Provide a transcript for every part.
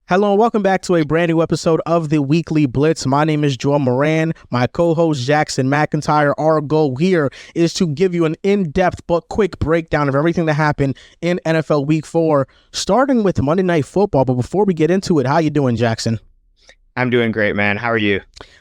Hello and welcome back to a brand new episode of the Weekly Blitz. My name is Joel Moran. My co-host Jackson McIntyre. Our goal here is to give you an in-depth but quick breakdown of everything that happened in NFL Week 4, starting with Monday Night Football. But before we get into it, how you doing, Jackson? I'm doing great, man. How are you?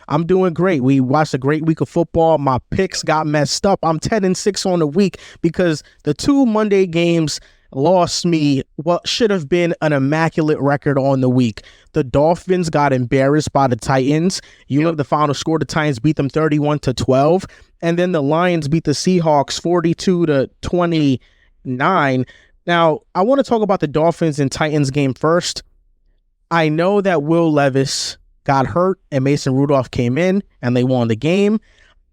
I'm doing great. We watched a great week of football. My picks got messed up. I'm 10-6 on the week because the two Monday games lost me what should have been an immaculate record on the week. The Dolphins got embarrassed by the Titans. You know the final score, the Titans beat them 31-12. And then the Lions beat the Seahawks 42-29. Now, I want to talk about the Dolphins and Titans game first. I know that Will Levis got hurt and Mason Rudolph came in and they won the game.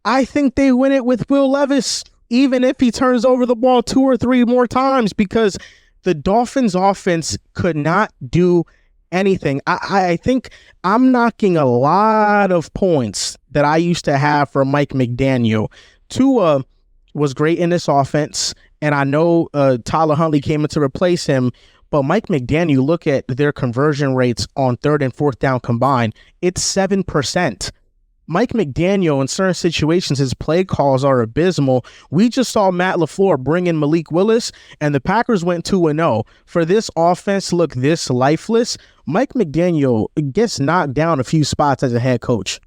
I think they win it with Will Levis, even if he turns over the ball 2 or 3 more times, because the Dolphins offense could not do anything. I think I'm knocking a lot of points that I used to have for Mike McDaniel. Tua was great in this offense, and I know Tyler Huntley came in to replace him, but Mike McDaniel, look at their conversion rates on 3rd and 4th down combined. It's 7%. Mike McDaniel, in certain situations, his play calls are abysmal. We just saw Matt LaFleur bring in Malik Willis, and the Packers went 2-0. For this offense to look this lifeless, Mike McDaniel gets knocked down a few spots as a head coach.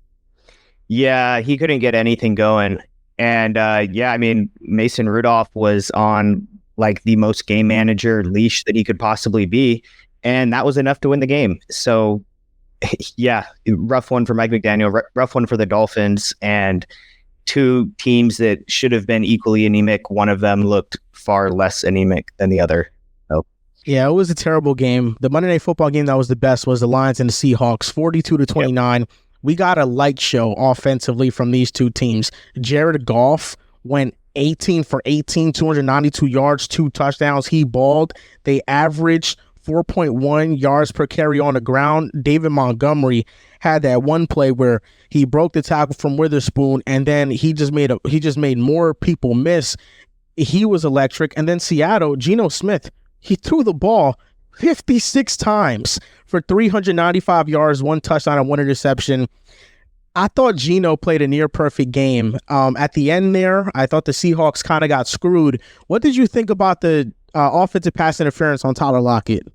Yeah, he couldn't get anything going. And Mason Rudolph was on like the most game manager leash that he could possibly be, and that was enough to win the game. So yeah, rough one for Mike McDaniel, rough one for the Dolphins, and two teams that should have been equally anemic. One of them looked far less anemic than the other. So. Yeah, it was a terrible game. The Monday Night Football game that was the best was the Lions and the Seahawks, 42-29. Yep. We got a light show offensively from these two teams. Jared Goff went 18 for 18, 292 yards, 2 touchdowns. He balled. They averaged 4.1 yards per carry on the ground. David Montgomery had that one play where he broke the tackle from Witherspoon, and then he just made more people miss. He was electric. And then Seattle, Geno Smith, he threw the ball 56 times for 395 yards, 1 touchdown and 1 interception. I thought Geno played a near-perfect game. At the end there, I thought the Seahawks kind of got screwed. What did you think about the offensive pass interference on Tyler Lockett?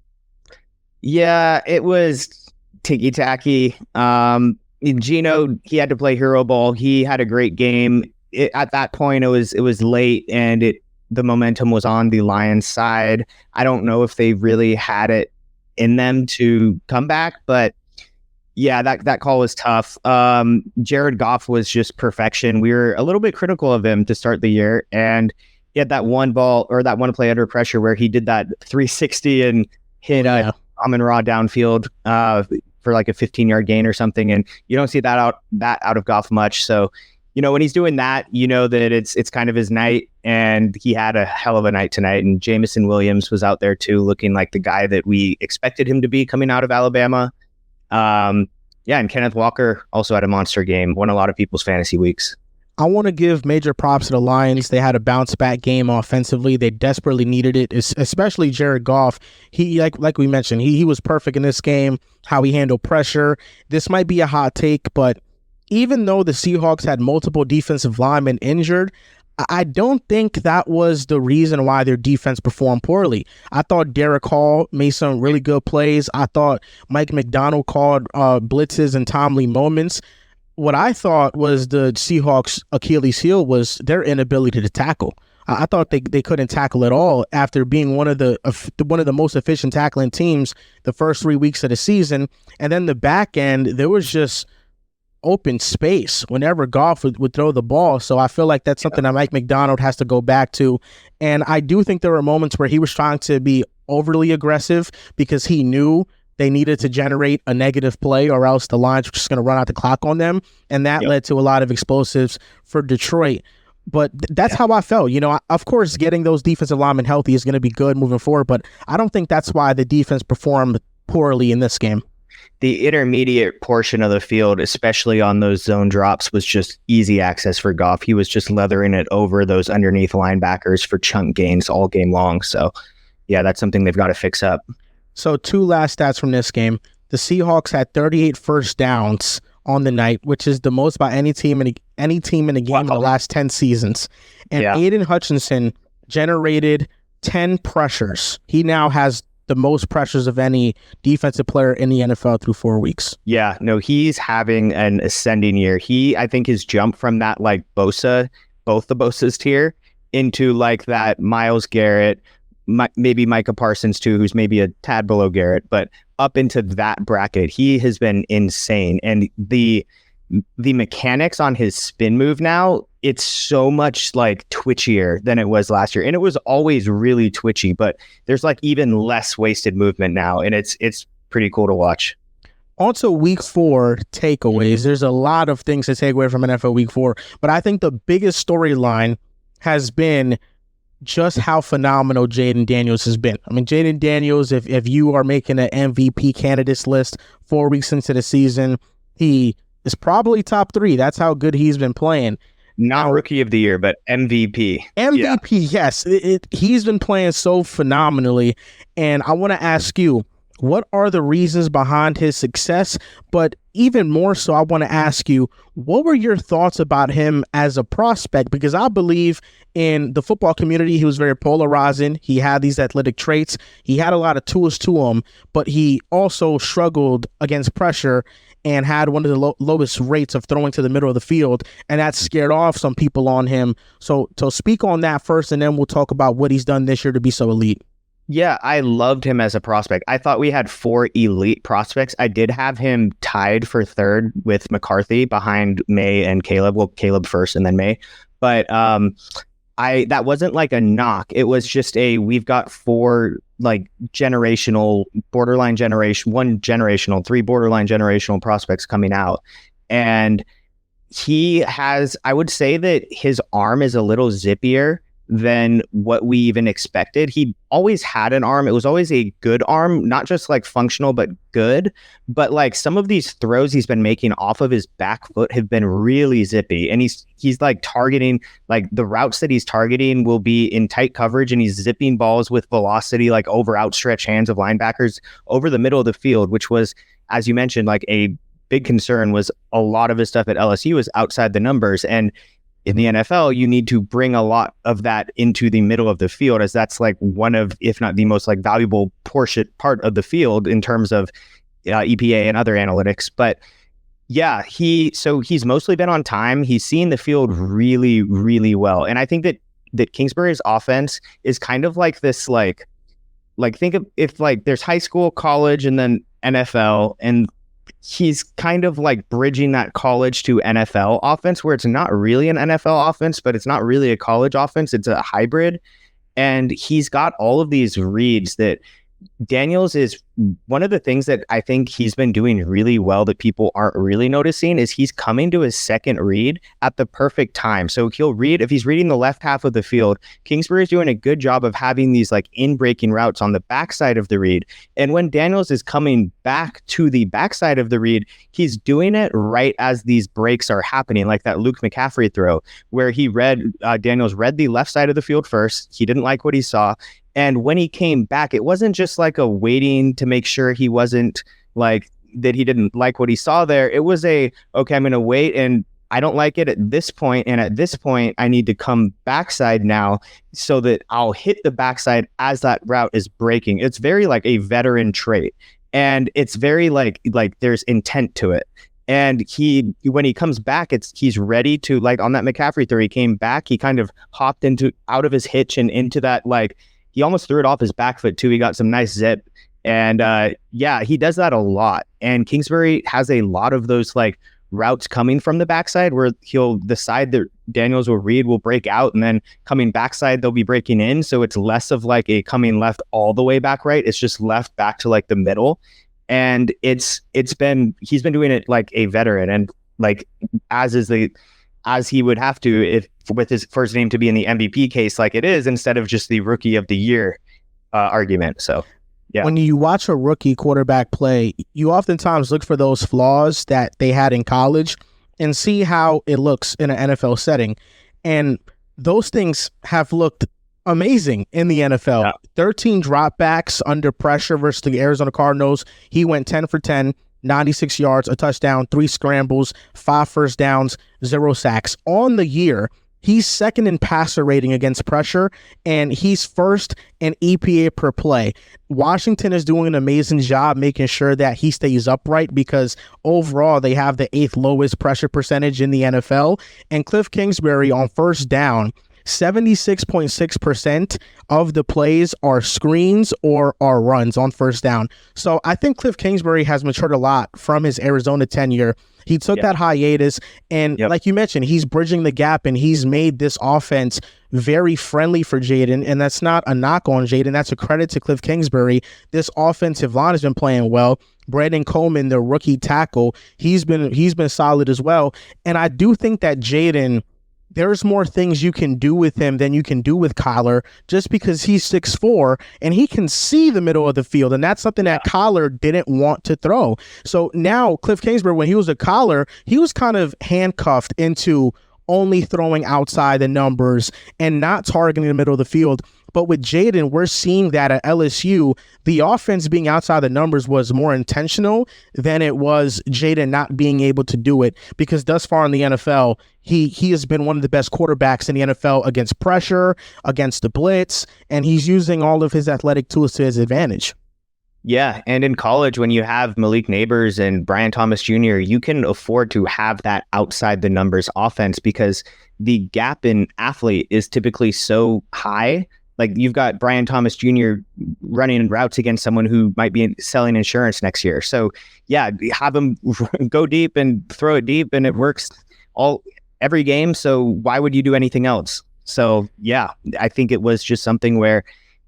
Yeah, it was ticky-tacky. Geno, he had to play hero ball. He had a great game. At that point, it was late, and the momentum was on the Lions' side. I don't know if they really had it in them to come back, but yeah, that call was tough. Jared Goff was just perfection. We were a little bit critical of him to start the year, and he had that one play under pressure where he did that 360 and hit Amon-Ra downfield for like a 15-yard gain or something, and you don't see that out of Goff much. So, when he's doing that, that it's kind of his night, and he had a hell of a night tonight. And Jameson Williams was out there too, looking like the guy that we expected him to be coming out of Alabama. And Kenneth Walker also had a monster game, won a lot of people's fantasy weeks. I want to give major props to the Lions. They had a bounce-back game offensively. They desperately needed it, especially Jared Goff. He, like we mentioned, he was perfect in this game, how he handled pressure. This might be a hot take, but even though the Seahawks had multiple defensive linemen injured, I don't think that was the reason why their defense performed poorly. I thought Derek Hall made some really good plays. I thought Mike McDonald called blitzes and timely moments. What I thought was the Seahawks' Achilles heel was their inability to tackle. I thought they couldn't tackle at all after being one of the most efficient tackling teams the first 3 weeks of the season. And then the back end, there was just open space whenever Goff would throw the ball. So I feel like that's something that Mike McDonald has to go back to. And I do think there were moments where he was trying to be overly aggressive because he knew they needed to generate a negative play or else the Lions were just going to run out the clock on them. And that led to a lot of explosives for Detroit. But that's how I felt. Of course, getting those defensive linemen healthy is going to be good moving forward, but I don't think that's why the defense performed poorly in this game. The intermediate portion of the field, especially on those zone drops, was just easy access for Goff. He was just leathering it over those underneath linebackers for chunk gains all game long. So, yeah, that's something they've got to fix up. So 2 last stats from this game. the Seahawks had 38 first downs on the night, which is the most by any team in the game in the last 10 seasons. And Aiden Hutchinson generated 10 pressures. He now has the most pressures of any defensive player in the NFL through 4 weeks. Yeah, no, he's having an ascending year. I think his jump from that like Bosa, both the Bosas tier, into like that Myles Garrett, maybe Micah Parsons too, who's maybe a tad below Garrett, but up into that bracket, he has been insane. And the mechanics on his spin move now, it's so much like twitchier than it was last year. And it was always really twitchy, but there's like even less wasted movement now. And it's pretty cool to watch. Also, week 4 takeaways. There's a lot of things to take away from NFL week 4, but I think the biggest storyline has been just how phenomenal Jayden Daniels has been. I mean, Jayden Daniels, if you are making an MVP candidates list 4 weeks into the season, he is probably top 3. That's how good he's been playing. Not rookie of the year, but MVP. MVP, yes. He's been playing so phenomenally. And I want to ask you, what are the reasons behind his success? But even more so, I want to ask you, what were your thoughts about him as a prospect? Because I believe in the football community, he was very polarizing. He had these athletic traits. He had a lot of tools to him, but he also struggled against pressure and had one of the lowest rates of throwing to the middle of the field, and that scared off some people on him. So speak on that first, and then we'll talk about what he's done this year to be so elite. Yeah, I loved him as a prospect. I thought we had 4 elite prospects. I did have him tied for 3rd with McCarthy behind May and Caleb. Well, Caleb first and then May. But that wasn't like a knock. It was just we've got 4 like generational, borderline generation, 1 generational, 3 borderline generational prospects coming out. And I would say that his arm is a little zippier than what we even expected. He always had an arm. It was always a good arm, not just like functional, but good. But like some of these throws he's been making off of his back foot have been really zippy. And he's like targeting, like the routes that he's targeting will be in tight coverage, and he's zipping balls with velocity, like over outstretched hands of linebackers over the middle of the field, which was, as you mentioned, like a big concern. Was a lot of his stuff at LSU was outside the numbers. And in the NFL, you need to bring a lot of that into the middle of the field, as that's like one of, if not the most like valuable part of the field in terms of EPA and other analytics. But yeah, he's mostly been on time. He's seen the field really, really well. And I think that Kingsbury's offense is kind of like this, like think of if like there's high school, college, and then NFL, and he's kind of like bridging that college to NFL offense, where it's not really an NFL offense, but it's not really a college offense. It's a hybrid. And he's got all of these reads that Daniels is one of the things that I think he's been doing really well that people aren't really noticing is he's coming to his second read at the perfect time. So he'll read, if he's reading the left half of the field, Kingsbury's doing a good job of having these like in-breaking routes on the backside of the read. And when Daniels is coming back to the backside of the read, he's doing it right as these breaks are happening, like that Luke McCaffrey throw where Daniels read the left side of the field first. He didn't like what he saw. And when he came back, it wasn't just like a waiting to make sure he wasn't like that he didn't like what he saw there. It was okay, I'm going to wait, and I don't like it at this point. And at this point, I need to come backside now so that I'll hit the backside as that route is breaking. It's very like a veteran trait. And it's very like there's intent to it. And when he comes back, he's ready to, like on that McCaffrey throw, he came back, he kind of hopped out of his hitch and into that, like, he almost threw it off his back foot too. He got some nice zip. And he does that a lot. And Kingsbury has a lot of those like routes coming from the backside where the side that Daniels will read will break out, and then coming backside, they'll be breaking in. So it's less of like a coming left all the way back right. It's just left back to like the middle. And he's been doing it like a veteran, and like as he would have to if with his first name to be in the MVP case like it is, instead of just the rookie of the year argument. So yeah. When you watch a rookie quarterback play, you oftentimes look for those flaws that they had in college and see how it looks in an NFL setting. And those things have looked amazing in the NFL. Yeah. 13 dropbacks under pressure versus the Arizona Cardinals. He went 10 for 10, 96 yards, a touchdown, 3 scrambles, 5 first downs, 0 sacks. On the year, he's second in passer rating against pressure, and he's first in EPA per play. Washington is doing an amazing job making sure that he stays upright because overall they have the 8th lowest pressure percentage in the NFL. And Cliff Kingsbury on first down, 76.6% of the plays are screens or are runs on first down. So I think Cliff Kingsbury has matured a lot from his Arizona tenure. He took that hiatus, and like you mentioned, he's bridging the gap, and he's made this offense very friendly for Jayden, and that's not a knock on Jayden. That's a credit to Cliff Kingsbury. This offensive line has been playing well. Brandon Coleman, the rookie tackle, he's been solid as well. And I do think that Jayden, there's more things you can do with him than you can do with Kyler just because he's 6'4" and he can see the middle of the field. And that's something that Kyler didn't want to throw. So now Cliff Kingsbury, when he was a Kyler, he was kind of handcuffed into only throwing outside the numbers and not targeting the middle of the field. But with Jayden, we're seeing that at LSU, the offense being outside the numbers was more intentional than it was Jayden not being able to do it, because thus far in the NFL, he has been one of the best quarterbacks in the NFL against pressure, against the blitz, and he's using all of his athletic tools to his advantage. Yeah, and in college, when you have Malik Neighbors and Brian Thomas Jr., you can afford to have that outside the numbers offense because the gap in athlete is typically so high. Like, you've got Brian Thomas Jr. running routes against someone who might be selling insurance next year. So, yeah, have him go deep and throw it deep, and it works every game. So why would you do anything else? So, yeah, I think it was just something where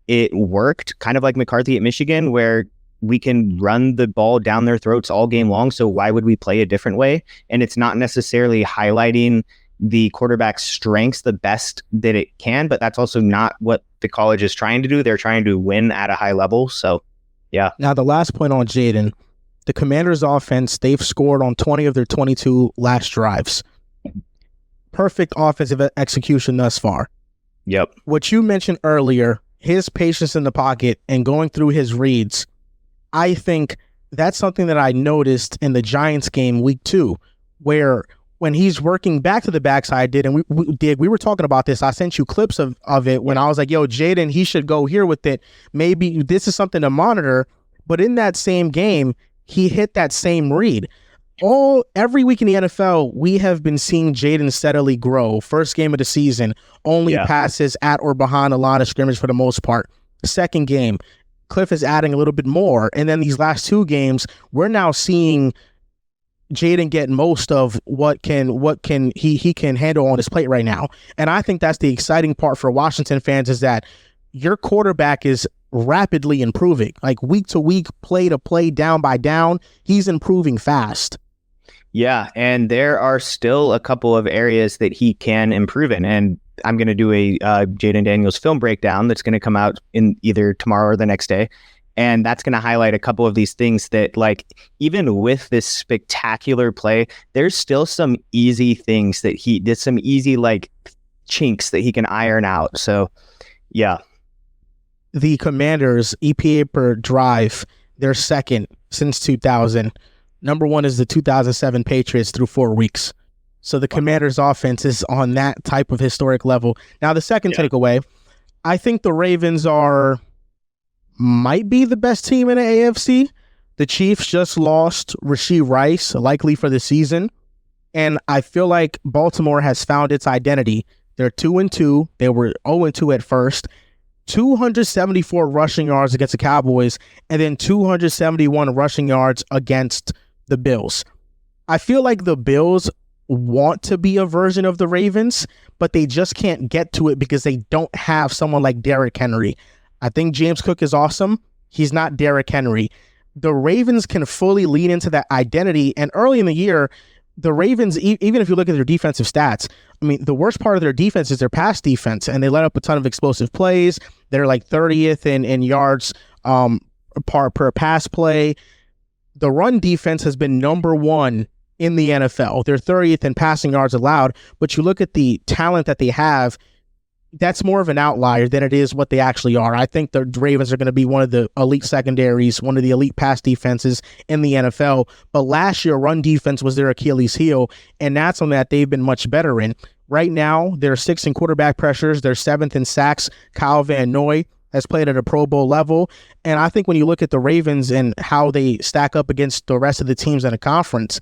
it worked, kind of like McCarthy at Michigan, where we can run the ball down their throats all game long. So why would we play a different way? And it's not necessarily highlighting the quarterback's strengths the best that it can, but that's also not what the college is trying to do. They're trying to win at a high level. So, yeah. Now, the last point on Jayden, the Commanders' offense, they've scored on 20 of their 22 last drives. Perfect offensive execution thus far. Yep. What you mentioned earlier, his patience in the pocket and going through his reads, I think that's something that I noticed in the Giants game week 2, where when he's working back to the backside, we were talking about this. I sent you clips of it when I was like, yo, Jayden, he should go here with it. Maybe this is something to monitor. But in that same game, he hit that same read. Every week in the NFL, we have been seeing Jayden steadily grow. First game of the season, only passes at or behind the line of scrimmage for the most part. Second game, Cliff is adding a little bit more. And then these last 2 games, we're now seeing Jayden get most of what he can handle on his plate right now. And I think that's the exciting part for Washington fans, is that your quarterback is rapidly improving. Like, week to week, play to play, down by down, he's improving fast. Yeah, and there are still a couple of areas that he can improve in. And I'm going to do a Jayden Daniels film breakdown that's going to come out in either tomorrow or the next day. And that's going to highlight a couple of these things that, like, even with this spectacular play, there's still some easy things that he did, some easy, like, chinks that he can iron out. So, yeah. The Commanders, EPA per drive, they're second since 2000. Number 1 is the 2007 Patriots through 4 weeks. So the Commanders' offense is on that type of historic level. Now, the second takeaway, I think the Ravens might be the best team in the AFC. The Chiefs just lost Rashee Rice, likely for the season. And I feel like Baltimore has found its identity. They're 2-2. They were 0-2 at first. 274 rushing yards against the Cowboys, and then 271 rushing yards against the Bills. I feel like the Bills want to be a version of the Ravens, but they just can't get to it because they don't have someone like Derrick Henry. I think James Cook is awesome. He's not Derrick Henry. The Ravens can fully lean into that identity, and early in the year, the Ravens, even if you look at their defensive stats, I mean, the worst part of their defense is their pass defense, and they let up a ton of explosive plays. They're like 30th in yards per pass play. The run defense has been number 1 in the NFL. They're 30th in passing yards allowed, but you look at the talent that they have, that's more of an outlier than it is what they actually are. I think the Ravens are going to be one of the elite secondaries, one of the elite pass defenses in the NFL. But last year, run defense was their Achilles heel, and that's something that they've been much better in. Right now, they're 6th in quarterback pressures. They're 7th in sacks. Kyle Van Noy has played at a Pro Bowl level. And I think when you look at the Ravens and how they stack up against the rest of the teams in the conference,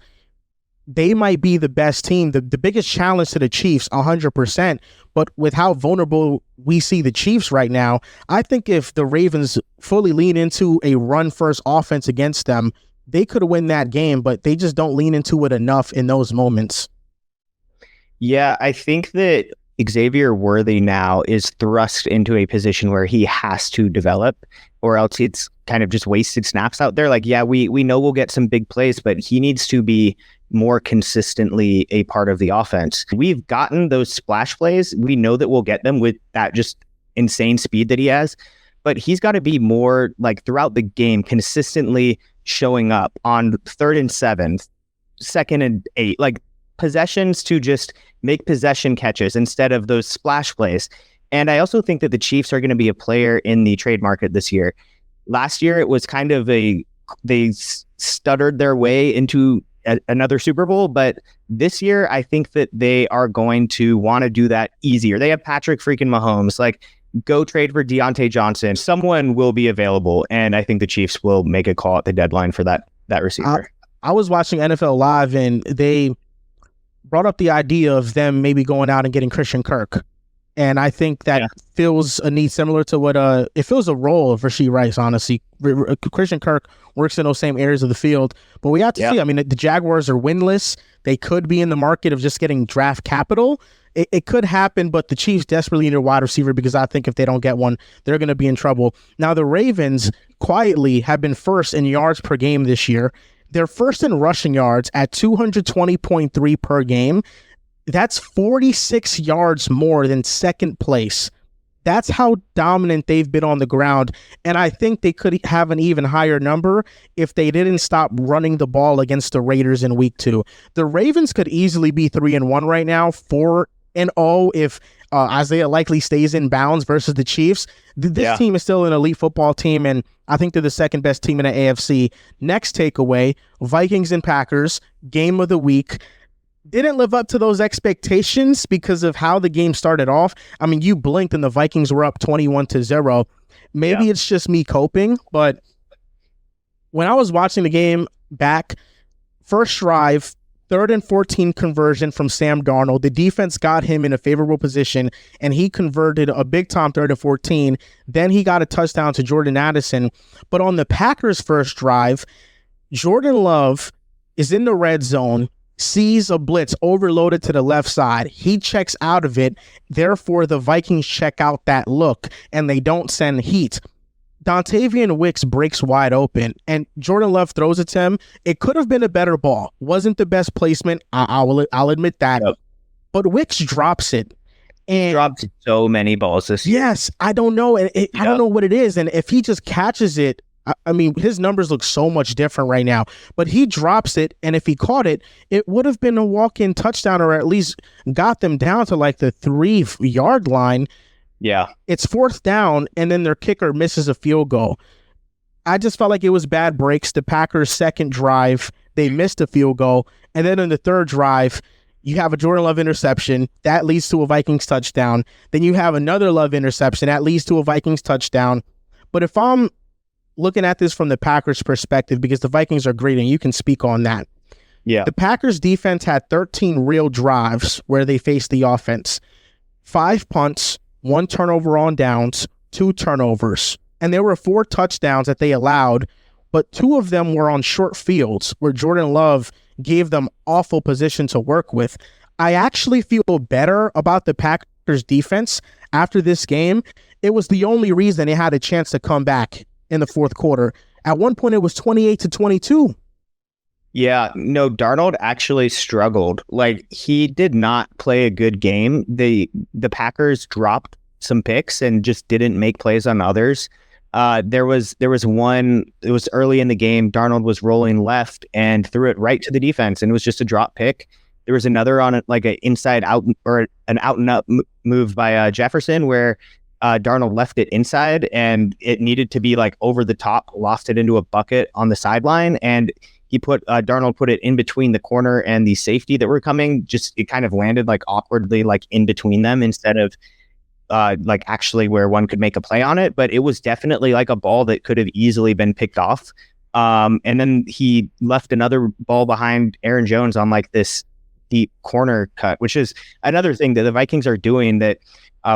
they might be the best team. The biggest challenge to the Chiefs, 100%. But with how vulnerable we see the Chiefs right now, I think if the Ravens fully lean into a run-first offense against them, they could win that game, but they just don't lean into it enough in those moments. Yeah, I think that Xavier Worthy now is thrust into a position where he has to develop, or else it's kind of just wasted snaps out there. Like, yeah, we know we'll get some big plays, but he needs to be more consistently a part of the offense. We've gotten those splash plays. We know that we'll get them with that just insane speed that he has, but he's got to be more like throughout the game, consistently showing up on 3rd and 7, 2nd and 8, like possessions to just make possession catches instead of those splash plays. And I also think that the Chiefs are going to be a player in the trade market this year. Last year, it was kind of they stuttered their way into another Super Bowl, but this year, I think that they are going to want to do that easier. They have Patrick freaking Mahomes. Like, go trade for Deontay Johnson. Someone will be available, and I think the Chiefs will make a call at the deadline for that receiver. I was watching NFL Live, and they brought up the idea of them maybe going out and getting Christian Kirk. And I think that fills a need similar to what it fills a role of Rashee Rice, honestly. Christian Kirk works in those same areas of the field. But we have to see. I mean, the Jaguars are winless. They could be in the market of just getting draft capital. It could happen, but the Chiefs desperately need a wide receiver because I think if they don't get one, they're going to be in trouble. Now, the Ravens quietly have been first in yards per game this year. They're first in rushing yards at 220.3 per game. That's 46 yards more than second place. That's how dominant they've been on the ground. And I think they could have an even higher number if they didn't stop running the ball against the Raiders in week 2. The Ravens could easily be 3-1 right now, 4-0 if Isaiah likely stays in bounds versus the Chiefs. This team is still an elite football team, and I think they're the second best team in the AFC. Next takeaway, Vikings and Packers, game of the week. Didn't live up to those expectations because of how the game started off. I mean, you blinked and the Vikings were up 21-0. Maybe it's just me coping, but when I was watching the game back, first drive, 3rd and 14 conversion from Sam Darnold. The defense got him in a favorable position, and he converted a big-time 3rd and 14. Then he got a touchdown to Jordan Addison. But on the Packers' first drive, Jordan Love is in the red zone, sees a blitz overloaded to the left side. He checks out of it. Therefore, the Vikings check out that look, and they don't send heat. Dontavian Wicks breaks wide open, and Jordan Love throws it to him. It could have been a better ball. Wasn't the best placement. I'll admit that. Yep. But Wicks drops it. And dropped so many balls this year. Yes, I don't know. I don't know what it is. And if he just catches it, I mean, his numbers look so much different right now. But he drops it, and if he caught it, it would have been a walk-in touchdown, or at least got them down to like the 3-yard line. Yeah. It's 4th down, and then their kicker misses a field goal. I just felt like it was bad breaks. The Packers' second drive, they missed a field goal. And then in the third drive, you have a Jordan Love interception. That leads to a Vikings touchdown. Then you have another Love interception. That leads to a Vikings touchdown. But if I'm looking at this from the Packers' perspective, because the Vikings are great, and you can speak on that. Yeah. The Packers' defense had 13 real drives where they faced the offense. 5 punts, 1 turnover on downs, 2 turnovers. And there were 4 touchdowns that they allowed, but 2 of them were on short fields where Jordan Love gave them awful position to work with. I actually feel better about the Packers defense after this game. It was the only reason they had a chance to come back in the fourth quarter. At one point, it was 28-22. Yeah, no, Darnold actually struggled. Like, he did not play a good game. The Packers dropped some picks and just didn't make plays on others. There was one, it was early in the game, Darnold was rolling left and threw it right to the defense, and it was just a drop pick. There was another on like an inside out or an out and up move by Jefferson where Darnold left it inside and it needed to be like over the top, lost it into a bucket on the sideline, and he put Darnold put it in between the corner and the safety that were coming. Just it kind of landed like awkwardly, like in between them instead of like actually where one could make a play on it. But it was definitely like a ball that could have easily been picked off. And then he left another ball behind Aaron Jones on like this deep corner cut, which is another thing that the Vikings are doing that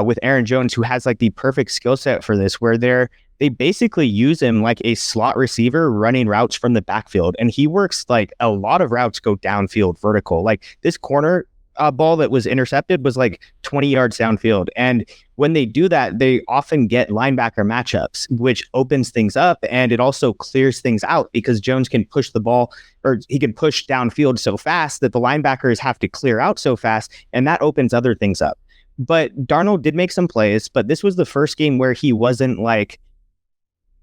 with Aaron Jones, who has like the perfect skill set for this, where they basically use him like a slot receiver running routes from the backfield. And he works like a lot of routes go downfield vertical. Like this corner ball that was intercepted was like 20 yards downfield. And when they do that, they often get linebacker matchups, which opens things up. And it also clears things out because Jones can push the ball, or he can push downfield so fast that the linebackers have to clear out so fast. And that opens other things up. But Darnold did make some plays, but this was the first game where he wasn't like,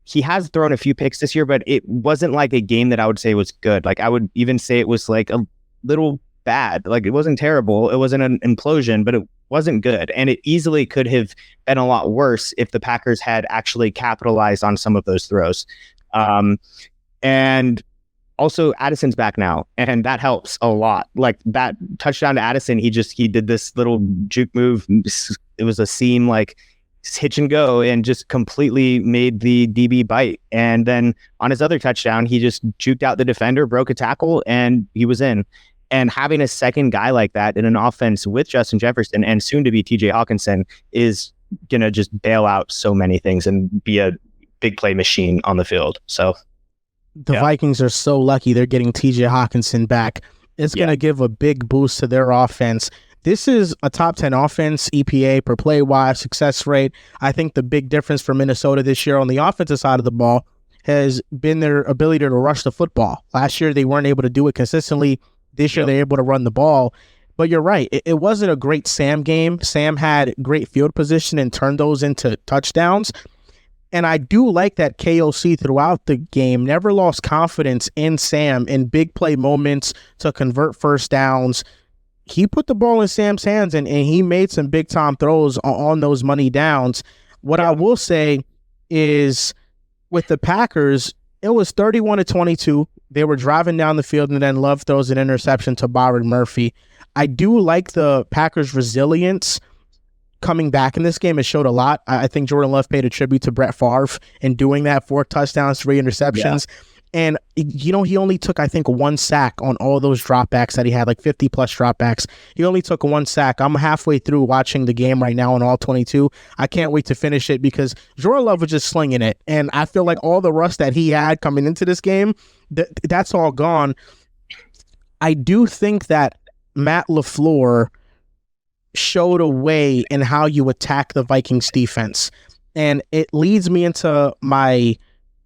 he has thrown a few picks this year, but it wasn't like a game that I would say was good. Like I would even say it was like a little bad. Like it wasn't terrible. It wasn't an implosion, but it wasn't good. And it easily could have been a lot worse if the Packers had actually capitalized on some of those throws. And also Addison's back now, and that helps a lot. Like that touchdown to Addison, he did this little juke move. It was a seam, like hitch and go, and just completely made the DB bite. And then on his other touchdown, he just juked out the defender, broke a tackle, and he was in. And having a second guy like that in an offense with Justin Jefferson and soon to be TJ Hawkinson is going to just bail out so many things and be a big play machine on the field. So the Vikings are so lucky they're getting TJ Hawkinson back. It's going to give a big boost to their offense. This is a top 10 offense, EPA, per play wise, success rate. I think the big difference for Minnesota this year on the offensive side of the ball has been their ability to rush the football. Last year, they weren't able to do it consistently. This year, they're able to run the ball. But you're right. It wasn't a great Sam game. Sam had great field position and turned those into touchdowns. And I do like that KOC throughout the game never lost confidence in Sam in big play moments to convert first downs. He put the ball in Sam's hands and he made some big time throws on those money downs. What I will say is with the Packers, it was 31-22. They were driving down the field, and then Love throws an interception to Byron Murphy. I do like the Packers' resilience coming back in this game. It showed a lot. I think Jordan Love paid a tribute to Brett Favre in doing that. 4 touchdowns, 3 interceptions. Yeah. And, you know, he only took, I think, 1 sack on all those dropbacks that he had, like 50-plus dropbacks. He only took 1 sack. I'm halfway through watching the game right now on all 22. I can't wait to finish it because Jordan Love was just slinging it. And I feel like all the rust that he had coming into this game, that's all gone. I do think that Matt LaFleur showed a way in how you attack the Vikings defense. And it leads me into my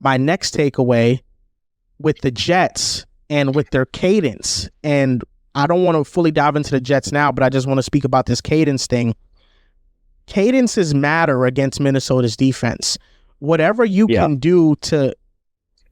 next takeaway with the Jets and with their cadence. And I don't want to fully dive into the Jets now, but I just want to speak about this cadence thing. Cadences matter against Minnesota's defense. Whatever you can do to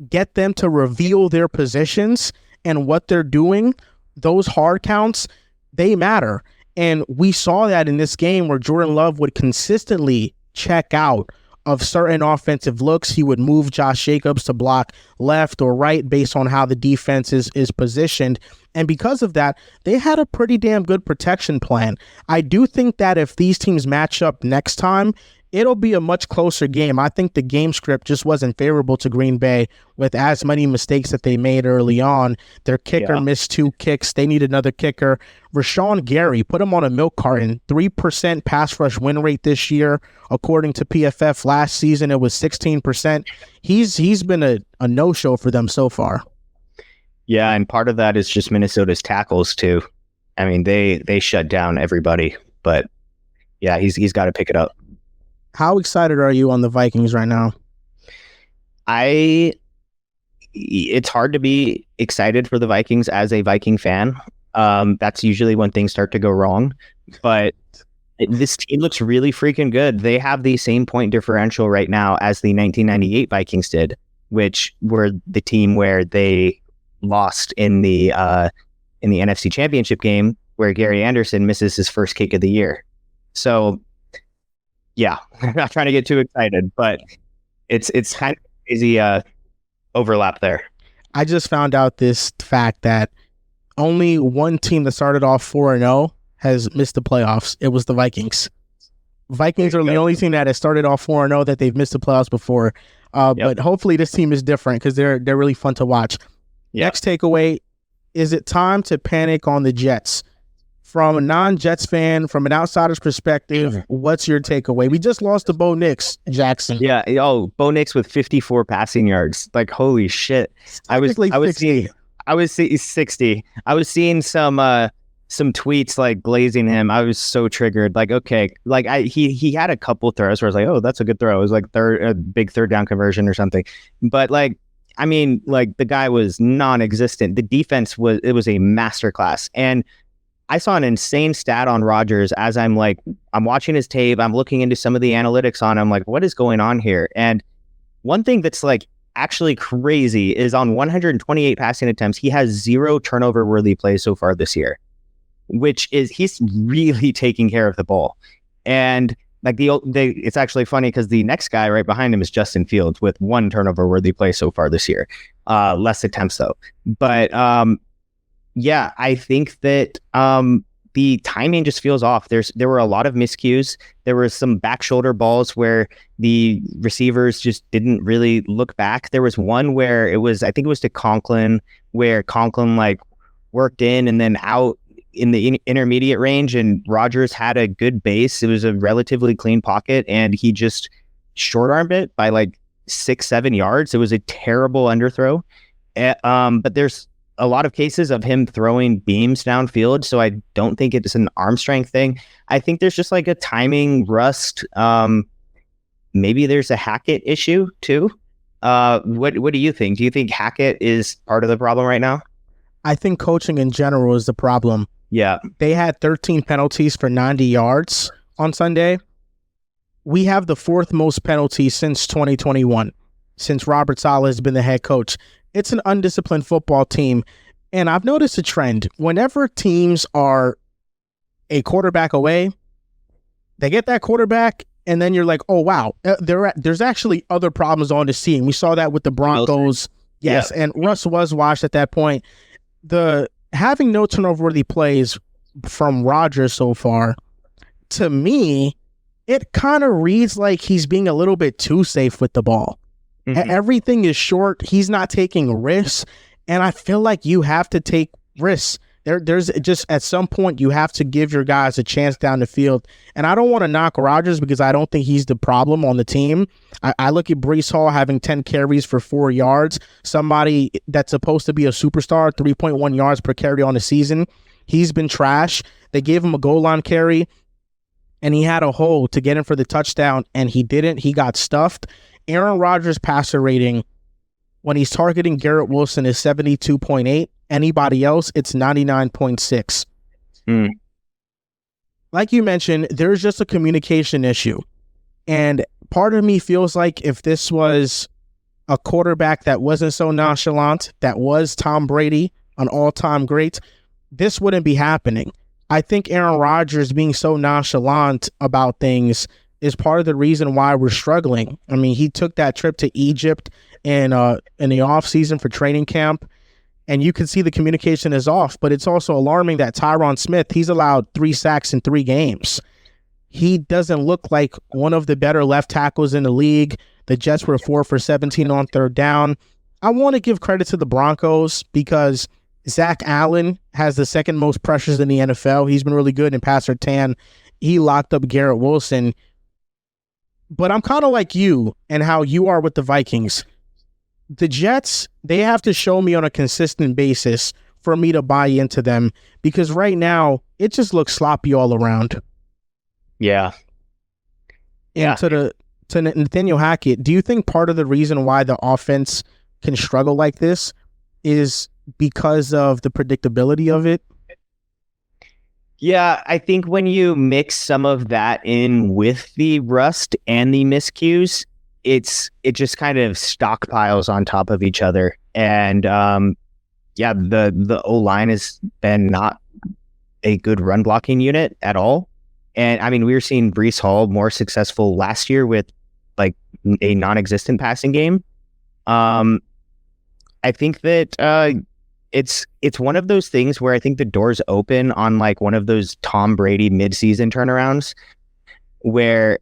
get them to reveal their positions and what they're doing, those hard counts, they matter. And we saw that in this game where Jordan Love would consistently check out of certain offensive looks. He would move Josh Jacobs to block left or right based on how the defense is positioned. And because of that, they had a pretty damn good protection plan. I do think that if these teams match up next time, it'll be a much closer game. I think the game script just wasn't favorable to Green Bay with as many mistakes that they made early on. Their kicker missed 2 kicks. They need another kicker. Rashawn Gary, put him on a milk carton. 3% pass rush win rate this year. According to PFF, last season it was 16%. He's been a no-show for them so far. Yeah, and part of that is just Minnesota's tackles too. I mean, they shut down everybody, but yeah, he's got to pick it up. How excited are you on the Vikings right now? It's hard to be excited for the Vikings as a Viking fan. That's usually when things start to go wrong. But this team looks really freaking good. They have the same point differential right now as the 1998 Vikings did, which were the team where they lost in the in the NFC Championship game where Gary Anderson misses his first kick of the year. So, yeah, I'm not trying to get too excited, but it's kind of crazy overlap there. I just found out this fact that only one team that started off 4-0 has missed the playoffs. It was the Vikings. Vikings are the only team that has started off 4-0 that they've missed the playoffs before. But hopefully this team is different because they're really fun to watch. Yep. Next takeaway, is it time to panic on the Jets? From a non-Jets fan, from an outsider's perspective, what's your takeaway? We just lost to Bo Nix, Jackson. Yeah, Bo Nix with 54 passing yards. Like, holy shit. I was seeing 60. I was seeing some tweets like glazing him. I was so triggered. Like, okay, like he had a couple throws where I was like, oh, that's a good throw. It was like a big third down conversion or something. But like, I mean, like the guy was non-existent. The defense was a masterclass. And I saw an insane stat on Rodgers as I'm watching his tape. I'm looking into some of the analytics on him. Like, what is going on here? And one thing that's like actually crazy is on 128 passing attempts, he has 0 turnover-worthy plays so far this year, which is he's really taking care of the ball. And like it's actually funny because the next guy right behind him is Justin Fields with 1 turnover-worthy play so far this year, less attempts though. But yeah, I think that the timing just feels off. There were a lot of miscues. There were some back shoulder balls where the receivers just didn't really look back. There was one where I think it was to Conklin, where Conklin like worked in and then out in the intermediate range, and Rodgers had a good base. It was a relatively clean pocket, and he just short-armed it by like 6-7 yards. It was a terrible underthrow. But there's a lot of cases of him throwing beams downfield, so I don't think it's an arm strength thing. I think there's just like a timing rust. Maybe there's a Hackett issue too. What do you think? Do you think Hackett is part of the problem right now? I think coaching in general is the problem. Yeah. They had 13 penalties for 90 yards on Sunday. We have the 4th most penalties since 2021, since Robert Saleh has been the head coach. It's an undisciplined football team, and I've noticed a trend. Whenever teams are a quarterback away, they get that quarterback, and then you're like, oh, wow, there's actually other problems on the scene. We saw that with the Broncos. Yes, yeah. And Russ was washed at that point. Having no turnover-worthy plays from Rodgers so far, to me, it kind of reads like he's being a little bit too safe with the ball. Mm-hmm. Everything is short. He's not taking risks. And I feel like you have to take risks. There's just at some point you have to give your guys a chance down the field. And I don't want to knock Rodgers because I don't think he's the problem on the team. I look at Breece Hall having 10 carries for 4 yards. Somebody that's supposed to be a superstar, 3.1 yards per carry on the season. He's been trash. They gave him a goal line carry, and he had a hole to get in for the touchdown, and he didn't. He got stuffed. Aaron Rodgers' passer rating when he's targeting Garrett Wilson is 72.8. Anybody else, it's 99.6. Like you mentioned, there's just a communication issue. And part of me feels like if this was a quarterback that wasn't so nonchalant, that was Tom Brady, an all-time great, this wouldn't be happening. I think Aaron Rodgers being so nonchalant about things is part of the reason why we're struggling. I mean, he took that trip to Egypt in the offseason for training camp, and you can see the communication is off, but it's also alarming that Tyron Smith, he's allowed 3 sacks in 3 games. He doesn't look like one of the better left tackles in the league. The Jets were 4 for 17 on 3rd down. I want to give credit to the Broncos because Zach Allen has the 2nd most pressures in the NFL. He's been really good in pass Tan. He locked up Garrett Wilson. But I'm kind of like you and how you are with the Vikings. The Jets, they have to show me on a consistent basis for me to buy into them because right now it just looks sloppy all around. Yeah. And to Nathaniel Hackett, do you think part of the reason why the offense can struggle like this is because of the predictability of it? Yeah, I think when you mix some of that in with the rust and the miscues, it just kind of stockpiles on top of each other. And the O-line has been not a good run blocking unit at all. And I mean, we were seeing Breece Hall more successful last year with like a non-existent passing game. I think that it's one of those things where I think the door's open on like one of those Tom Brady midseason turnarounds where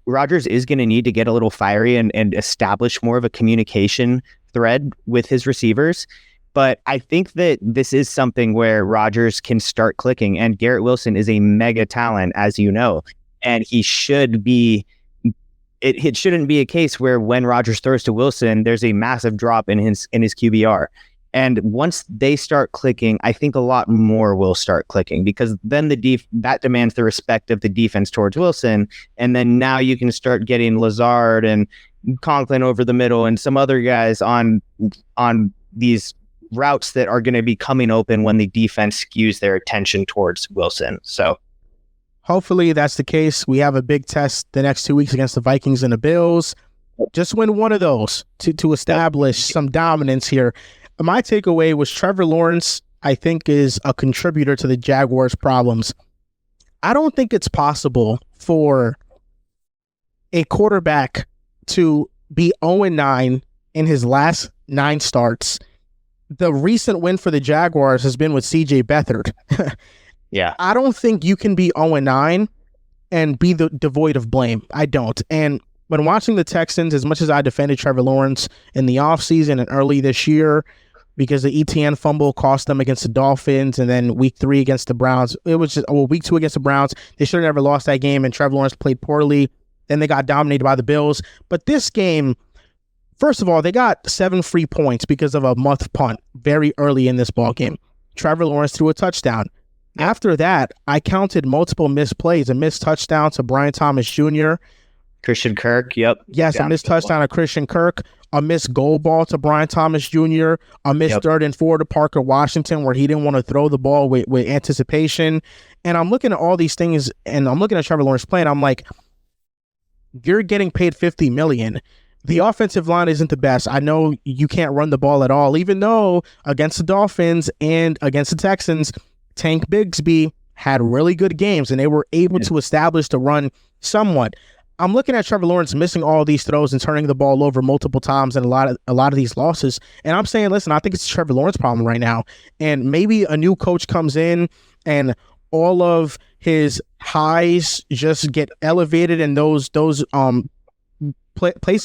Rodgers is going to need to get a little fiery and establish more of a communication thread with his receivers. But I think that this is something where Rodgers can start clicking, and Garrett Wilson is a mega talent, as you know, and he should be. It shouldn't be a case where when Rodgers throws to Wilson, there's a massive drop in his QBR. And once they start clicking, I think a lot more will start clicking, because then that demands the respect of the defense towards Wilson. And then now you can start getting Lazard and Conklin over the middle and some other guys on these routes that are going to be coming open when the defense skews their attention towards Wilson. So hopefully that's the case. We have a big test the next 2 weeks against the Vikings and the Bills. Just win one of those to establish some dominance here. My takeaway was Trevor Lawrence, I think, is a contributor to the Jaguars' problems. I don't think it's possible for a quarterback to be 0-9 in his last 9 starts. The recent win for the Jaguars has been with C.J. Beathard. Yeah. I don't think you can be 0-9 and be devoid of blame. I don't. And when watching the Texans, as much as I defended Trevor Lawrence in the offseason and early this year, because the ETN fumble cost them against the Dolphins, and then week 3 against the Browns, it was just, week 2 against the Browns, they should have never lost that game, and Trevor Lawrence played poorly. Then they got dominated by the Bills. But this game, first of all, they got 7 free points because of a muff punt very early in this ball game. Trevor Lawrence threw a touchdown. After that, I counted multiple missed plays, a missed touchdown to Brian Thomas Jr., Christian Kirk, yep. Yes, a missed touchdown to Christian Kirk, a missed goal ball to Brian Thomas Jr., a missed 3rd and 4 to Parker Washington where he didn't want to throw the ball with anticipation. And I'm looking at all these things, and I'm looking at Trevor Lawrence playing. I'm like, you're getting paid $50 million. The offensive line isn't the best. I know you can't run the ball at all, even though against the Dolphins and against the Texans, Tank Bigsby had really good games, and they were able to establish the run somewhat. I'm looking at Trevor Lawrence missing all these throws and turning the ball over multiple times and a lot of these losses. And I'm saying, listen, I think it's a Trevor Lawrence problem right now. And maybe a new coach comes in and all of his highs just get elevated, and those places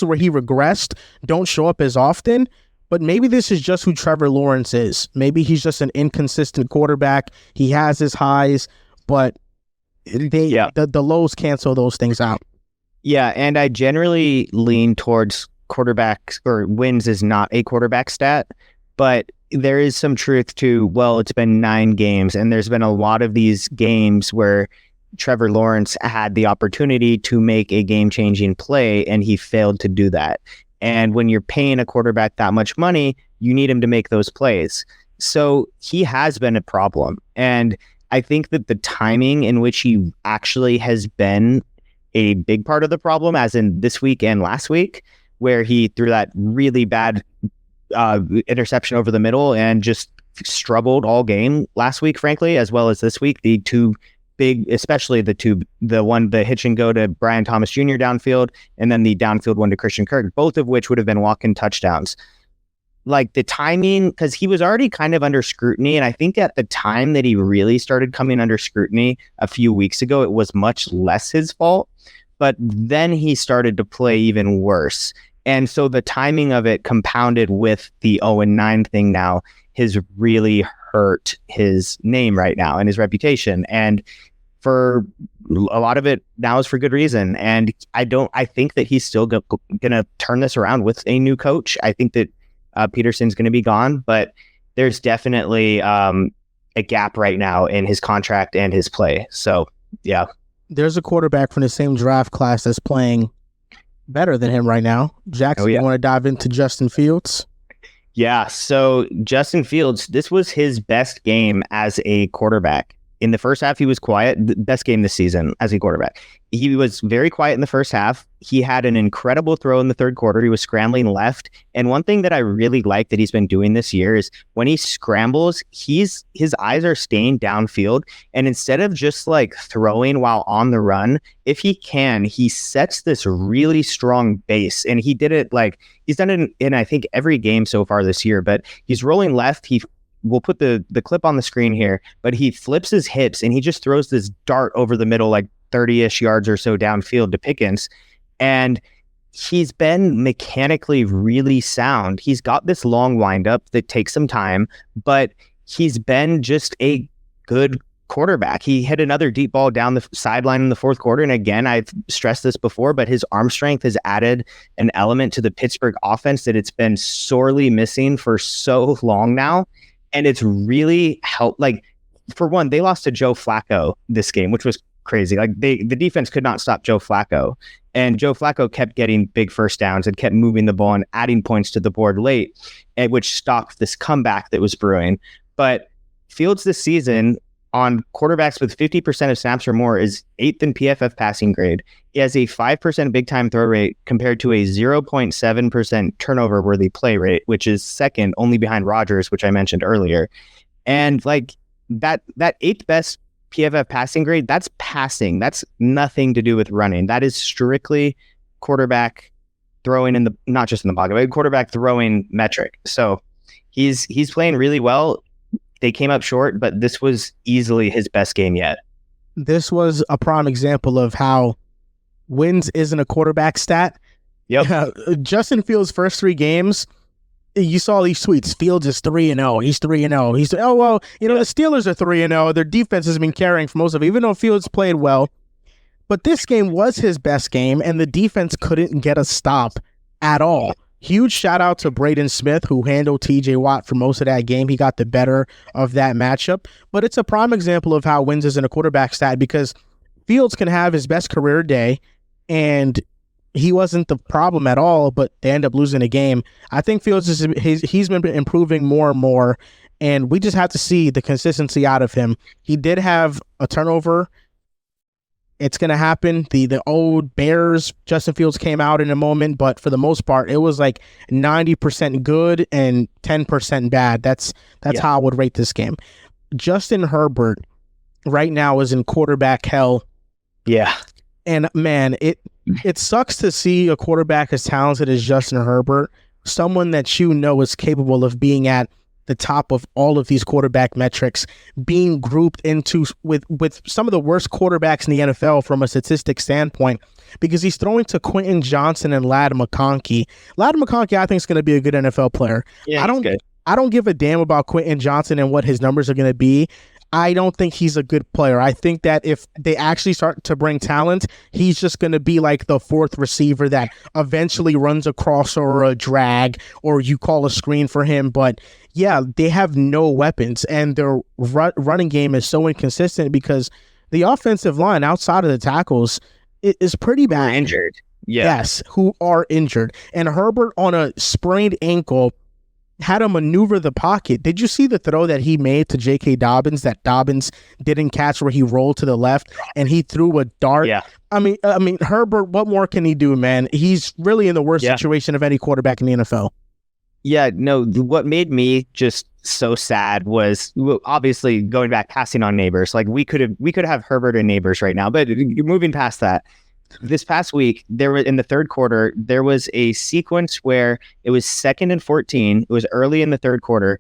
where he regressed don't show up as often. But maybe this is just who Trevor Lawrence is. Maybe he's just an inconsistent quarterback. He has his highs, but the lows cancel those things out. Yeah, and I generally lean towards quarterbacks, or wins is not a quarterback stat, but there is some truth to, well, it's been 9 games, and there's been a lot of these games where Trevor Lawrence had the opportunity to make a game-changing play, and he failed to do that. And when you're paying a quarterback that much money, you need him to make those plays. So he has been a problem. And I think that the timing in which he actually has been a big part of the problem, as in this week and last week, where he threw that really bad interception over the middle and just struggled all game last week, frankly, as well as this week. The two big, especially the hitch and go to Brian Thomas Jr. downfield, and then the downfield one to Christian Kirk, both of which would have been walk-in touchdowns. Like the timing, because he was already kind of under scrutiny, and I think at the time that he really started coming under scrutiny a few weeks ago, it was much less his fault, but then he started to play even worse. And so the timing of it, compounded with the 0-9 thing now, has really hurt his name right now and his reputation. And for a lot of it now is for good reason. And I think that he's still going to turn this around with a new coach. I think that Peterson's going to be gone, but there's definitely a gap right now in his contract and his play. So, yeah. There's a quarterback from the same draft class that's playing better than him right now. Jackson, you want to dive into Justin Fields? Yeah, so Justin Fields, this was his best game as a quarterback In the first half, he was quiet. The best game this season as a quarterback. He was very quiet in the first half. He had an incredible throw in the third quarter. He was scrambling left. And one thing that I really like that he's been doing this year is when he scrambles, his eyes are staying downfield. And instead of just like throwing while on the run, if he can, he sets this really strong base. And he did it like he's done it in I think every game so far this year. But he's rolling left. We'll put the clip on the screen here, but he flips his hips and he just throws this dart over the middle, like 30-ish yards or so downfield to Pickens. And he's been mechanically really sound. He's got this long windup that takes some time, but he's been just a good quarterback. He hit another deep ball down the sideline in the fourth quarter. And again, I've stressed this before, but his arm strength has added an element to the Pittsburgh offense that it's been sorely missing for so long now. And it's really helped. Like, for one, they lost to Joe Flacco this game, which was crazy. Like, the defense could not stop Joe Flacco. And Joe Flacco kept getting big first downs and kept moving the ball and adding points to the board late, which stopped this comeback that was brewing. But Fields this season on quarterbacks with 50% of snaps or more is 8th in PFF passing grade. He has a 5% big time throw rate compared to a 0.7% turnover worthy play rate, which is second only behind Rodgers, which I mentioned earlier. And like that 8th best PFF passing grade, that's passing. That's nothing to do with running. That is strictly quarterback throwing in the, not just in the pocket, but quarterback throwing metric. So he's playing really well. They came up short, but this was easily his best game yet. This was a prime example of how wins isn't a quarterback stat. Yep. Justin Fields' first 3 games, you saw these tweets. Fields is 3-0. He's 3-0. He's the Steelers are 3-0. Their defense has been carrying for most of it, even though Fields played well. But this game was his best game, and the defense couldn't get a stop at all. Huge shout out to Braden Smith, who handled TJ Watt for most of that game. He got the better of that matchup. But it's a prime example of how wins isn't a quarterback stat, because Fields can have his best career day, and he wasn't the problem at all, but they end up losing a game. I think Fields he's been improving more and more, and we just have to see the consistency out of him. He did have a turnover. It's going to happen. The old Bears, Justin Fields came out in a moment, but for the most part, it was like 90% good and 10% bad. That's how I would rate this game. Justin Herbert right now is in quarterback hell. Yeah. And man, it sucks to see a quarterback as talented as Justin Herbert, someone that you know is capable of being at the top of all of these quarterback metrics, being grouped into with some of the worst quarterbacks in the NFL from a statistic standpoint, because he's throwing to Quentin Johnson and Ladd McConkey. Ladd McConkey, I think, is going to be a good NFL player. Yeah, I don't give a damn about Quentin Johnson and what his numbers are going to be. I don't think he's a good player. I think that if they actually start to bring talent, he's just going to be like the fourth receiver that eventually runs a cross or a drag, or you call a screen for him. But yeah, they have no weapons, and their running game is so inconsistent because the offensive line outside of the tackles is pretty bad. Injured. Yeah. Yes, who are injured. And Herbert on a sprained ankle had to maneuver the pocket. Did you see the throw that he made to J.K. Dobbins that Dobbins didn't catch, where he rolled to the left and he threw a dart? Yeah. I mean, Herbert, what more can he do, man? He's really in the worst situation of any quarterback in the NFL. Yeah, no, what made me just so sad was obviously going back, passing on Neighbors. Like we could have Herbert and Neighbors right now, but moving past that, this past week, in the third quarter, there was a sequence where it was 2nd and 14. It was early in the third quarter.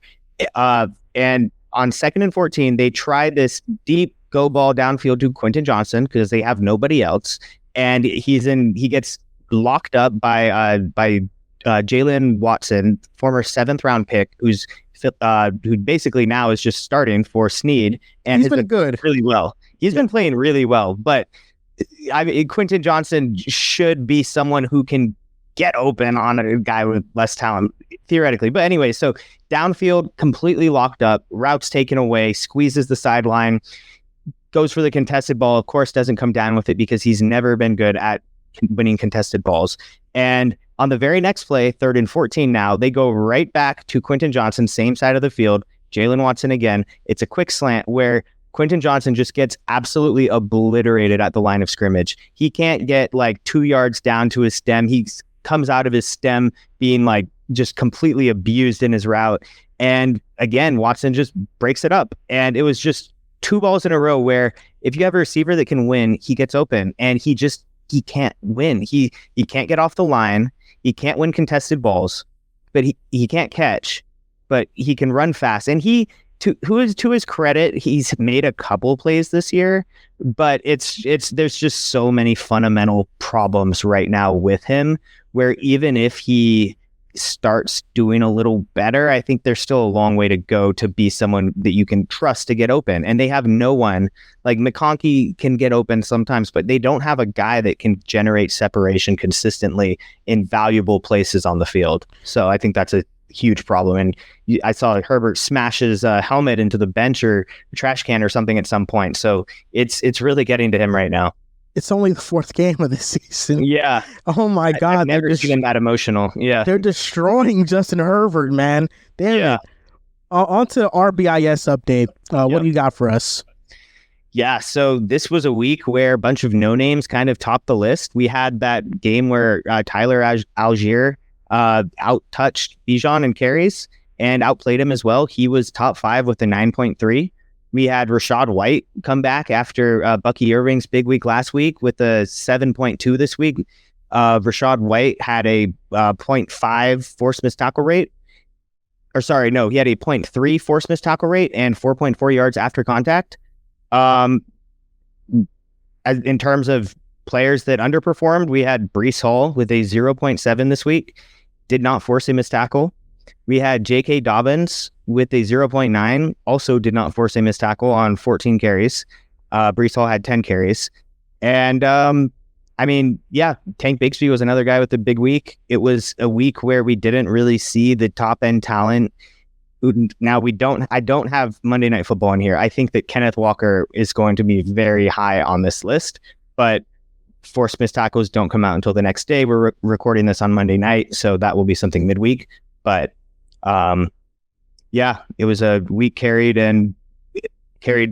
And on 2nd and 14, they tried this deep go ball downfield to Quentin Johnson because they have nobody else. And he gets locked up by Jalen Watson, former 7th round pick, who basically now is just starting for Snead. And he's been good. Really well. He's been playing really well, but I mean, Quentin Johnson should be someone who can get open on a guy with less talent, theoretically. But anyway, so downfield, completely locked up, routes taken away, squeezes the sideline, goes for the contested ball. Of course, doesn't come down with it because he's never been good at winning contested balls. And on the very next play, 3rd and 14 now, they go right back to Quentin Johnson, same side of the field, Jalen Watson again. It's a quick slant where Quentin Johnson just gets absolutely obliterated at the line of scrimmage. He can't get like 2 yards down to his stem. He comes out of his stem being like just completely abused in his route. And again, Watson just breaks it up. And it was just 2 balls in a row where if you have a receiver that can win, he gets open, and he can't win. He can't get off the line. He can't win contested balls, but he can't catch, but he can run fast. And to his credit, he's made a couple plays this year, but there's just so many fundamental problems right now with him, where even if he starts doing a little better, I think there's still a long way to go to be someone that you can trust to get open. And they have no one. Like McConkey can get open sometimes, but they don't have a guy that can generate separation consistently in valuable places on the field. So I think that's a huge problem. And I saw Herbert smash his helmet into the bench or trash can or something at some point. So it's really getting to him right now. It's only the 4th game of the season. Yeah. Oh my God. I've never seen him that emotional. Yeah. They're destroying Justin Herbert, man. Damn it. On to RBIS update. What do you got for us? Yeah, so this was a week where a bunch of no-names kind of topped the list. We had that game where Tyler Algier out-touched Bijan in carries and outplayed him as well. He was top 5 with a 9.3. We had Rachaad White come back after Bucky Irving's big week last week with a 7.2 this week. Rachaad White had a 0.5 forced missed tackle rate. Or sorry, no, he had a 0.3 forced missed tackle rate and 4.4 yards after contact. In terms of players that underperformed, we had Breece Hall with a 0.7 this week. Did not force a missed tackle. We had J.K. Dobbins with a 0.9, also did not force a missed tackle on 14 carries. Breece Hall had 10 carries. And, Tank Bigsby was another guy with a big week. It was a week where we didn't really see the top-end talent. Now, I don't have Monday Night Football in here. I think that Kenneth Walker is going to be very high on this list, but forced missed tackles don't come out until the next day. We're recording this on Monday night, so that will be something midweek. But it was a week carried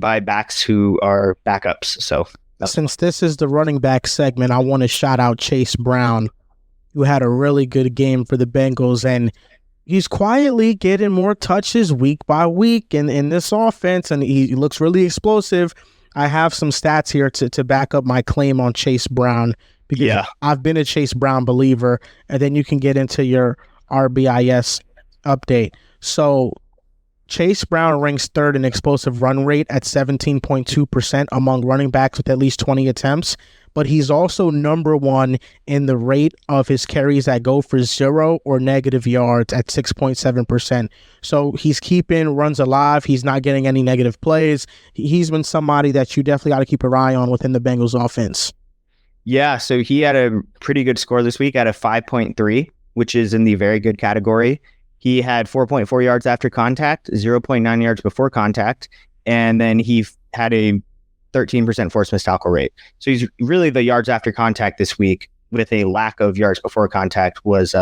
by backs who are backups. So since this is the running back segment, I want to shout out Chase Brown, who had a really good game for the Bengals, and he's quietly getting more touches week by week in this offense, and he looks really explosive. I have some stats here to back up my claim on Chase Brown, because I've been a Chase Brown believer, and then you can get into your RBIS update. So Chase Brown ranks 3rd in explosive run rate at 17.2% among running backs with at least 20 attempts, but he's also number 1 in the rate of his carries that go for 0 or negative yards at 6.7%. So he's keeping runs alive. He's not getting any negative plays. He's been somebody that you definitely got to keep an eye on within the Bengals offense. Yeah, so he had a pretty good score this week at a 5.3, which is in the very good category. He had 4.4 yards after contact, 0.9 yards before contact, and then he had a 13% forced missed tackle rate. So he's really the yards after contact this week, with a lack of yards before contact, was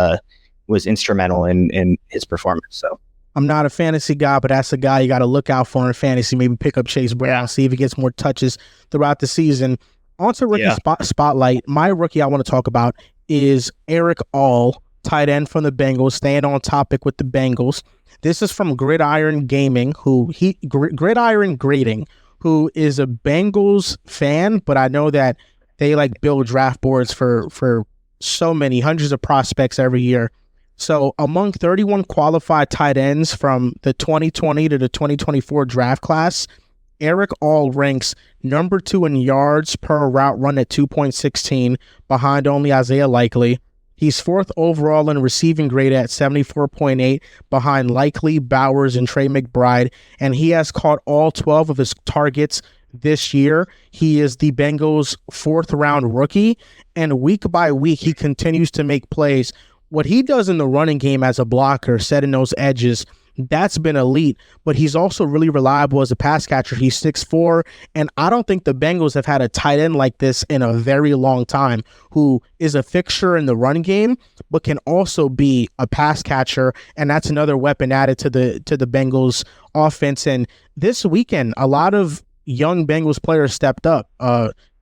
instrumental in his performance. So I'm not a fantasy guy, but that's a guy you got to look out for in fantasy. Maybe pick up Chase Brown, see if he gets more touches throughout the season. On to rookie spotlight. My rookie I want to talk about is Eric All, tight end from the Bengals, staying on topic with the Bengals. This is from Gridiron Gaming, Gridiron Grading, who is a Bengals fan, but I know that they build draft boards for so many hundreds of prospects every year. So among 31 qualified tight ends from the 2020 to the 2024 draft class, Eric All ranks number 2 in yards per route run at 2.16, behind only Isaiah Likely. He's 4th overall in receiving grade at 74.8, behind Likely, Bowers, and Trey McBride, and he has caught all 12 of his targets this year. He is the Bengals' 4th-round rookie, and week by week, he continues to make plays. What he does in the running game as a blocker, setting those edges, that's been elite, but he's also really reliable as a pass catcher. He's 6'4", and I don't think the Bengals have had a tight end like this in a very long time, who is a fixture in the run game, but can also be a pass catcher, and that's another weapon added to the Bengals offense. And this weekend, a lot of young Bengals players stepped up.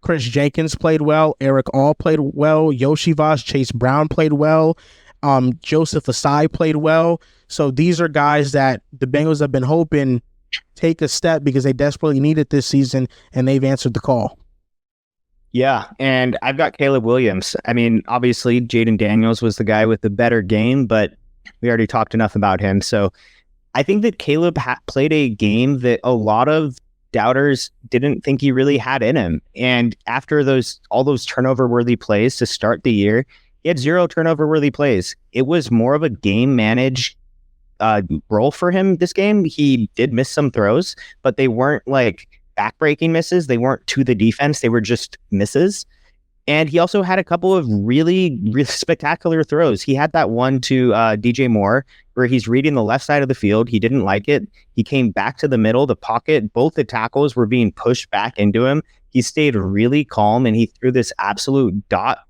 Chris Jenkins played well. Eric All played well. Yoshivas, Chase Brown played well. Joseph Asai played well. So these are guys that the Bengals have been hoping take a step because they desperately need it this season, and they've answered the call. Yeah, and I've got Caleb Williams. I mean, obviously, Jayden Daniels was the guy with the better game, but we already talked enough about him. So I think that Caleb played a game that a lot of doubters didn't think he really had in him. And after all those turnover-worthy plays to start the year, he had 0 turnover-worthy plays. It was more of a game-managed role for him this game. He did miss some throws, but they weren't like backbreaking misses. They weren't to the defense. They were just misses. And he also had a couple of really, really spectacular throws. He had that one to DJ Moore where he's reading the left side of the field. He didn't like it. He came back to the middle, the pocket. Both the tackles were being pushed back into him. He stayed really calm, and he threw this absolute dot,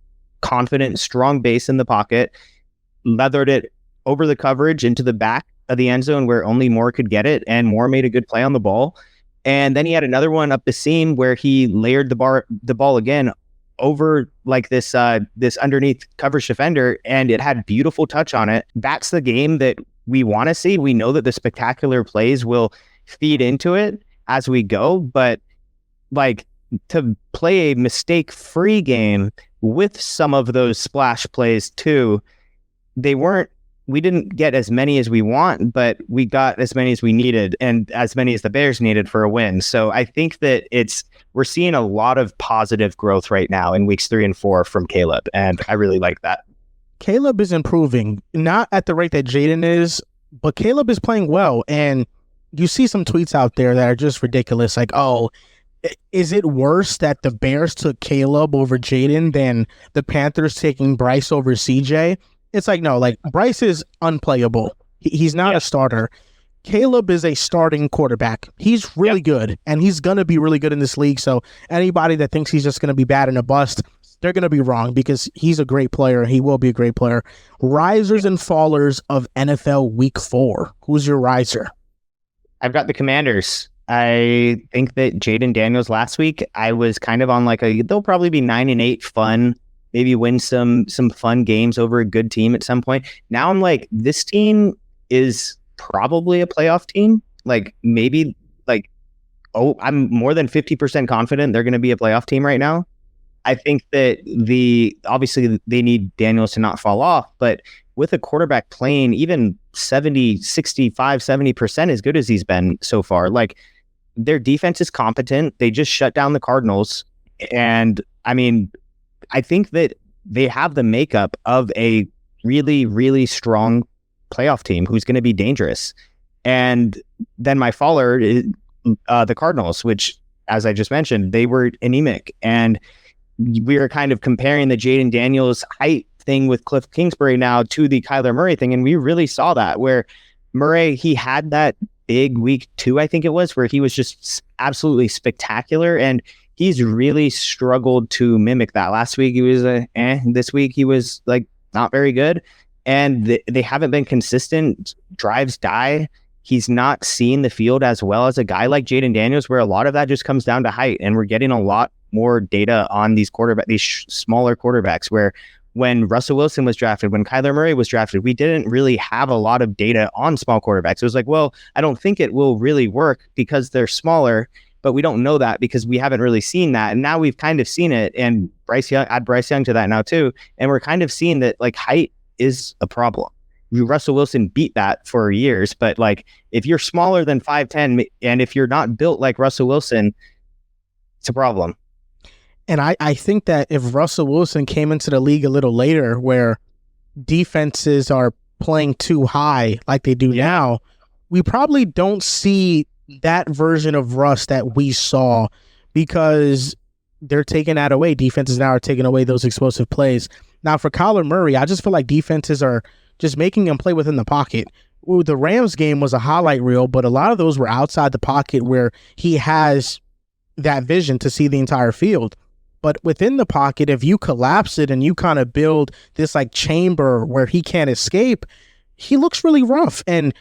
confident, strong base in the pocket, leathered it over the coverage into the back of the end zone where only Moore could get it, and Moore made a good play on the ball. And then he had another one up the seam where he layered the ball again over like this underneath coverage defender, and it had beautiful touch on it. That's the game that we want to see. We know that the spectacular plays will feed into it as we go, but like to play a mistake-free game with some of those splash plays too, we didn't get as many as we want, but we got as many as we needed and as many as the Bears needed for a win. So I think that we're seeing a lot of positive growth right now in weeks 3 and 4 from Caleb, and I really like that. Caleb is improving, not at the rate that Jayden is, but Caleb is playing well. And you see some tweets out there that are just ridiculous. Like, oh, is it worse that the Bears took Caleb over Jayden than the Panthers taking Bryce over CJ? It's like, no, like Bryce is unplayable. He's not a starter. Caleb is a starting quarterback. He's really good, and he's going to be really good in this league. So anybody that thinks he's just going to be bad and a bust, they're going to be wrong because he's a great player. He will be a great player. Risers and fallers of NFL Week 4. Who's your riser? I've got the Commanders. I think that Jayden Daniels last week, I was kind of on like they'll probably be 9-8 fun, maybe win some fun games over a good team at some point. Now I'm like, this team is probably a playoff team. Like maybe like, I'm more than 50% confident they're going to be a playoff team right now. I think that obviously they need Daniels to not fall off, but with a quarterback playing even 70, 65, 70% as good as he's been so far, like their defense is competent. They just shut down the Cardinals. And I mean, I think that they have the makeup of a really, really strong playoff team who's going to be dangerous. And then my faller is the Cardinals, which, as I just mentioned, they were anemic. And we are kind of comparing the Jayden Daniels height thing with Cliff Kingsbury now to the Kyler Murray thing. And we really saw that where Murray, he had that big week 2, I think it was, where he was just absolutely spectacular. And he's really struggled to mimic that. Last week he was this week he was like not very good. And they haven't been consistent. Drives die. He's not seeing the field as well as a guy like Jayden Daniels, where a lot of that just comes down to height. And we're getting a lot more data on these smaller quarterbacks, where when Russell Wilson was drafted, when Kyler Murray was drafted, we didn't really have a lot of data on small quarterbacks. It was like, well, I don't think it will really work because they're smaller, but we don't know that because we haven't really seen that. And now we've kind of seen it. And add Bryce Young to that now too. And we're kind of seeing that like height is a problem. Russell Wilson beat that for years, but like if you're smaller than 5'10", and if you're not built like Russell Wilson, it's a problem. And I think that if Russell Wilson came into the league a little later where defenses are playing too high like they do now, we probably don't see that version of Russ that we saw because they're taking that away. Defenses now are taking away those explosive plays. Now for Kyler Murray, I just feel like defenses are just making him play within the pocket. Ooh, the Rams game was a highlight reel, but a lot of those were outside the pocket where he has that vision to see the entire field. But within the pocket, if you collapse it and you kind of build this like chamber where he can't escape, he looks really rough. And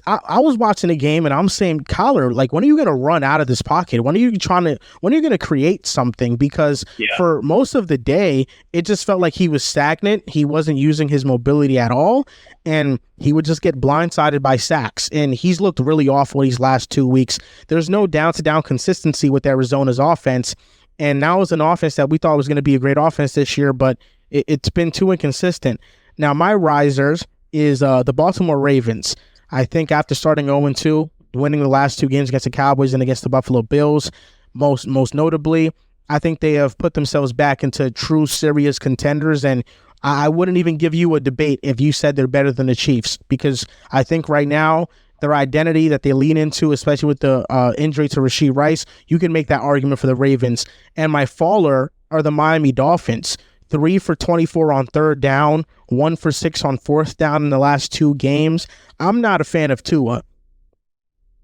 I was watching the game and I'm saying, Kyler, like, when are you going to run out of this pocket? When are you going to create something? Because for most of the day, it just felt like he was stagnant. He wasn't using his mobility at all. And he would just get blindsided by sacks. And he's looked really awful these last 2 weeks. There's no down-to-down consistency with Arizona's offense. And now it's an offense that we thought was going to be a great offense this year, but it's been too inconsistent. Now, my risers is the Baltimore Ravens. I think after starting 0-2, winning the last 2 games against the Cowboys and against the Buffalo Bills, most notably, I think they have put themselves back into true serious contenders. And I wouldn't even give you a debate if you said they're better than the Chiefs, because I think right now their identity that they lean into, especially with the injury to Rashee Rice, you can make that argument for the Ravens. And my faller are the Miami Dolphins. 3 for 24 on third down, 1 for 6 on fourth down in the last 2 games. I'm not a fan of Tua.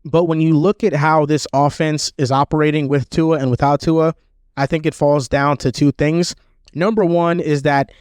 But when you look at how this offense is operating with Tua and without Tua, I think it falls down to 2 things. Number one is that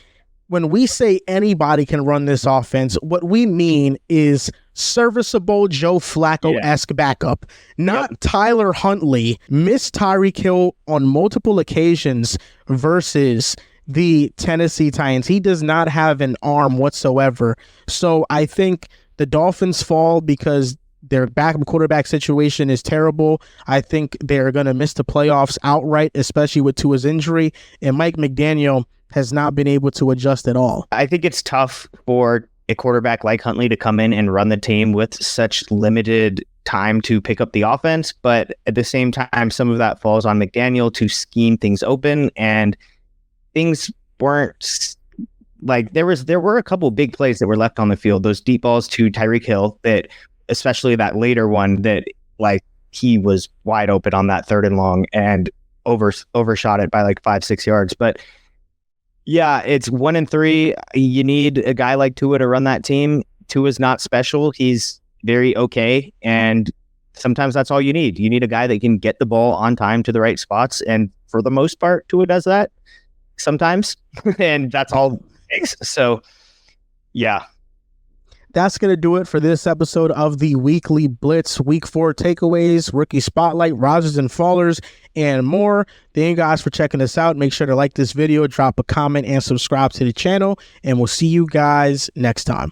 when we say anybody can run this offense, what we mean is serviceable Joe Flacco-esque backup. Not Tyler Huntley, missed Tyreek Hill on multiple occasions versus the Tennessee Titans. He does not have an arm whatsoever. So I think the Dolphins fall because their backup quarterback situation is terrible. I think they're going to miss the playoffs outright, especially with Tua's injury. And Mike McDaniel has not been able to adjust at all. I think it's tough for a quarterback like Huntley to come in and run the team with such limited time to pick up the offense. But at the same time, some of that falls on McDaniel to scheme things open, and things weren't like there were a couple big plays that were left on the field. Those deep balls to Tyreek Hill, that especially that later one, that like he was wide open on that 3rd and long and overshot it by like 5-6 yards. But yeah, it's 1-3. You need a guy like Tua to run that team. Tua's not special. He's very okay. And sometimes that's all you need. You need a guy that can get the ball on time to the right spots. And for the most part, Tua does that sometimes. And that's all it takes. So, yeah. That's going to do it for this episode of the Weekly Blitz Week 4 takeaways, rookie spotlight, risers and fallers, and more. Thank you guys for checking us out. Make sure to like this video, drop a comment, and subscribe to the channel. And we'll see you guys next time.